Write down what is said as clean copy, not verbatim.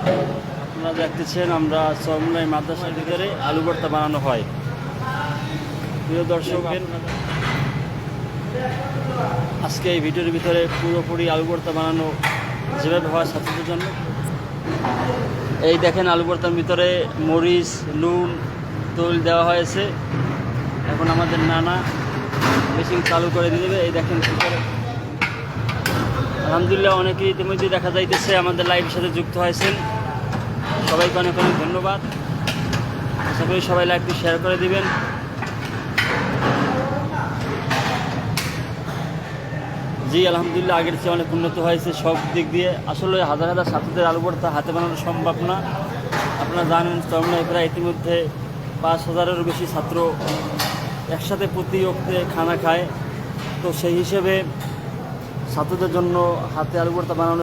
আপনারা দেখতেছেন আমরা চরমোনাই মাদ্রাসার ভিতরে আলু ভর্তা বানানো হয়। প্রিয় দর্শক, আজকে এই ভিডিওর ভিতরে পুরোপুরি আলু ভর্তা বানানো যেভাবে হয় ছাত্রদের জন্য। এই দেখেন আলু ভর্তার ভিতরে মরিচ, নুন, তৈল দেওয়া হয়েছে। এখন আমাদের নানা মেশিন চালু করে দিয়ে দেবে। এই দেখেন ভিতরে আলহামদুলিল্লাহ অনেকেই ইতিমধ্যে দেখা যাইতেছে আমাদের লাইভের সাথে যুক্ত হয়েছেন। সবাইকে অনেক অনেক ধন্যবাদ। আশা করি সবাই লাইভটি শেয়ার করে দিবেন। জি আলহামদুলিল্লাহ আগের চেয়ে অনেক উন্নত হয়েছে সব দিক দিয়ে। আসলে হাজার হাজার ছাত্রদের আলু ভর্তা হাতে বানানো সম্ভব না। আপনারা জানেন চরমোনাই প্রায় ইতিমধ্যে 5,000-এরও বেশি ছাত্র একসাথে প্রতি ওক্তে খানা খায়। তো সেই হিসেবে ছাত্রদের জন্য হাতে আলু ভর্তা বানানো